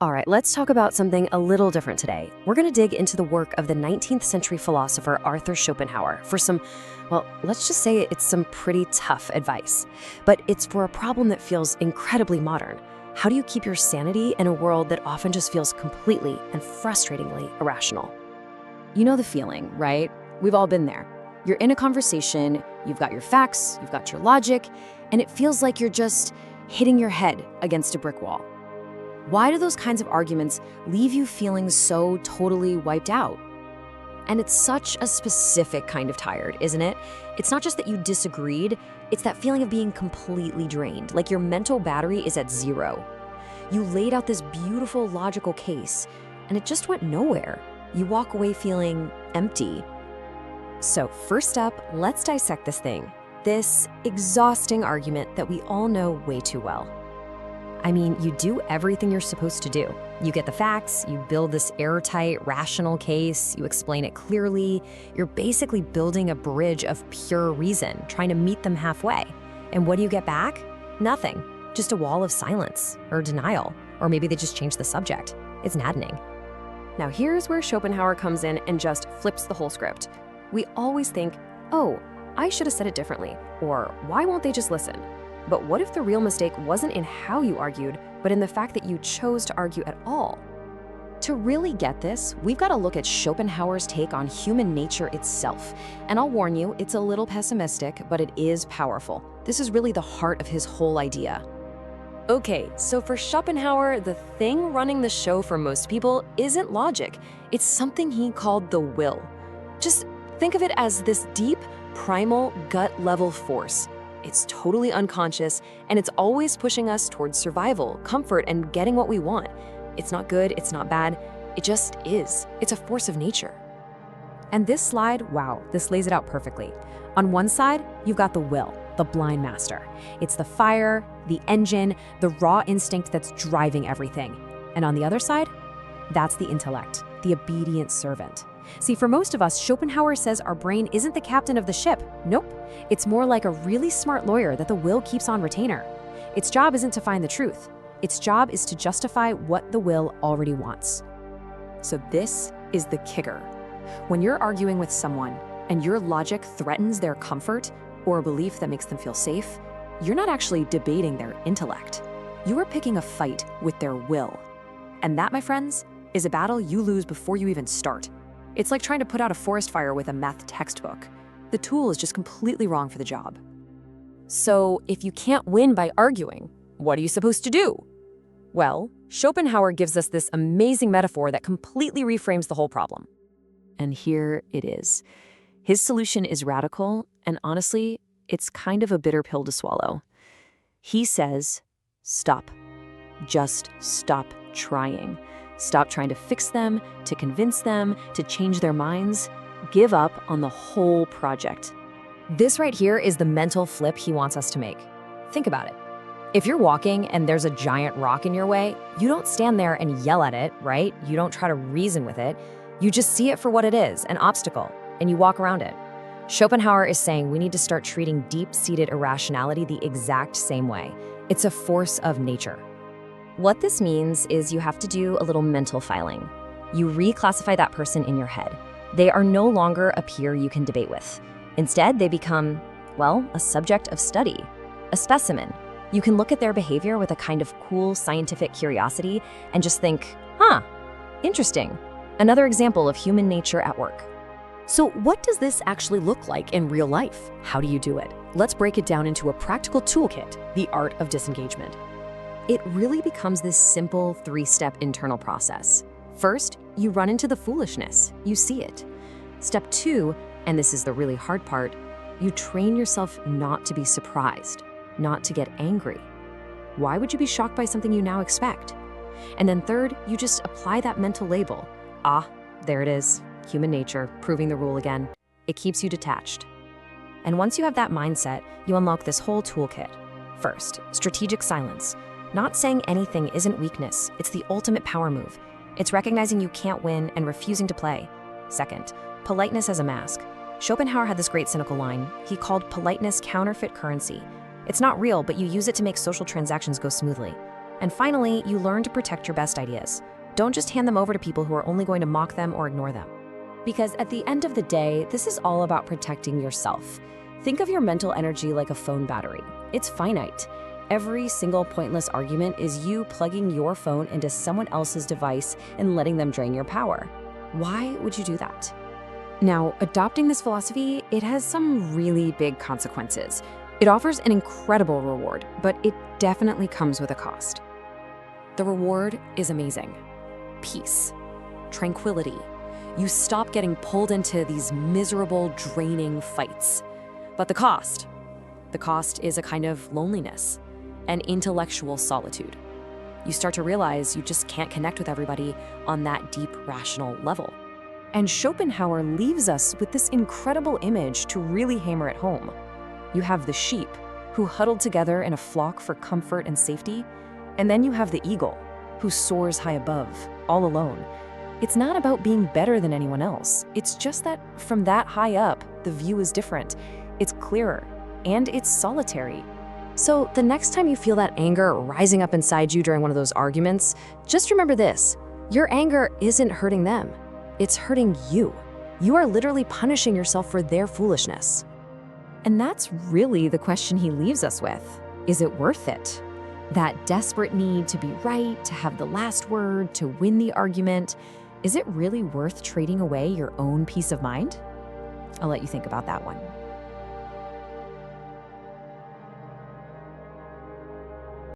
All right, let's talk about something a little different today. We're going to dig into the work of the 19th century philosopher Arthur Schopenhauer for some, well, let's just say it's some pretty tough advice. But it's for a problem that feels incredibly modern. How do you keep your sanity in a world that often just feels completely and frustratingly irrational? You know the feeling, right? We've all been there. You're in a conversation, you've got your facts, you've got your logic, and it feels like you're just hitting your head against a brick wall. Why do those kinds of arguments leave you feeling so totally wiped out? And it's such a specific kind of tired, isn't it? It's not just that you disagreed, it's that feeling of being completely drained, like your mental battery is at zero. You laid out this beautiful logical case, and it just went nowhere. You walk away feeling empty. So first up, let's dissect this thing. This exhausting argument that we all know way too well. I mean, you do everything you're supposed to do. You get the facts, you build this airtight, rational case, you explain it clearly. You're basically building a bridge of pure reason, trying to meet them halfway. And what do you get back? Nothing. Just a wall of silence or denial. Or maybe they just changed the subject. It's maddening. Now here's where Schopenhauer comes in and just flips the whole script. We always think, oh, I should have said it differently, or why won't they just listen? But what if the real mistake wasn't in how you argued, but in the fact that you chose to argue at all? To really get this, we've got to look at Schopenhauer's take on human nature itself. And I'll warn you, it's a little pessimistic, but it is powerful. This is really the heart of his whole idea. Okay, so for Schopenhauer, the thing running the show for most people isn't logic. It's something he called the will. Just think of it as this deep, primal, gut-level force. It's totally unconscious, and it's always pushing us towards survival, comfort, and getting what we want. It's not good, it's not bad, it just is. It's a force of nature. And this slide, wow, this lays it out perfectly. On one side, you've got the will, the blind master. It's the fire, the engine, the raw instinct that's driving everything. And on the other side, that's the intellect, the obedient servant. See, for most of us, Schopenhauer says our brain isn't the captain of the ship. Nope. It's more like a really smart lawyer that the will keeps on retainer. Its job isn't to find the truth. Its job is to justify what the will already wants. So this is the kicker. When you're arguing with someone and your logic threatens their comfort or a belief that makes them feel safe, you're not actually debating their intellect. You are picking a fight with their will. And that, my friends, is a battle you lose before you even start. It's like trying to put out a forest fire with a math textbook. The tool is just completely wrong for the job. So if you can't win by arguing, what are you supposed to do? Well, Schopenhauer gives us this amazing metaphor that completely reframes the whole problem. And here it is. His solution is radical, and honestly, it's kind of a bitter pill to swallow. He says, stop. Just stop trying. Stop trying to fix them, to convince them, to change their minds. Give up on the whole project. This right here is the mental flip he wants us to make. Think about it. If you're walking and there's a giant rock in your way, you don't stand there and yell at it, right? You don't try to reason with it. You just see it for what it is, an obstacle, and you walk around it. Schopenhauer is saying we need to start treating deep-seated irrationality the exact same way. It's a force of nature. What this means is you have to do a little mental filing. You reclassify that person in your head. They are no longer a peer you can debate with. Instead, they become, well, a subject of study, a specimen. You can look at their behavior with a kind of cool scientific curiosity and just think, interesting. Another example of human nature at work. So what does this actually look like in real life? How do you do it? Let's break it down into a practical toolkit, the art of disengagement. It really becomes this simple three-step internal process. First, you run into the foolishness. You see it. Step 2, and this is the really hard part, you train yourself not to be surprised, not to get angry. Why would you be shocked by something you now expect? And then third, you just apply that mental label. There it is, human nature, proving the rule again. It keeps you detached. And once you have that mindset, you unlock this whole toolkit. First, strategic silence. Not saying anything isn't weakness, it's the ultimate power move. It's recognizing you can't win and refusing to play. Second, politeness as a mask. Schopenhauer had this great cynical line. He called politeness counterfeit currency. It's not real, but you use it to make social transactions go smoothly. And finally, you learn to protect your best ideas. Don't just hand them over to people who are only going to mock them or ignore them. Because at the end of the day, this is all about protecting yourself. Think of your mental energy like a phone battery. It's finite. Every single pointless argument is you plugging your phone into someone else's device and letting them drain your power. Why would you do that? Now, adopting this philosophy, it has some really big consequences. It offers an incredible reward, but it definitely comes with a cost. The reward is amazing. Peace, tranquility. You stop getting pulled into these miserable, draining fights. But the cost is a kind of loneliness, an intellectual solitude. You start to realize you just can't connect with everybody on that deep, rational level. And Schopenhauer leaves us with this incredible image to really hammer it home. You have the sheep, who huddled together in a flock for comfort and safety, and then you have the eagle, who soars high above, all alone. It's not about being better than anyone else. It's just that from that high up, the view is different. It's clearer, and it's solitary. So the next time you feel that anger rising up inside you during one of those arguments, just remember this: your anger isn't hurting them. It's hurting you. You are literally punishing yourself for their foolishness. And that's really the question he leaves us with. Is it worth it? That desperate need to be right, to have the last word, to win the argument, is it really worth trading away your own peace of mind? I'll let you think about that one.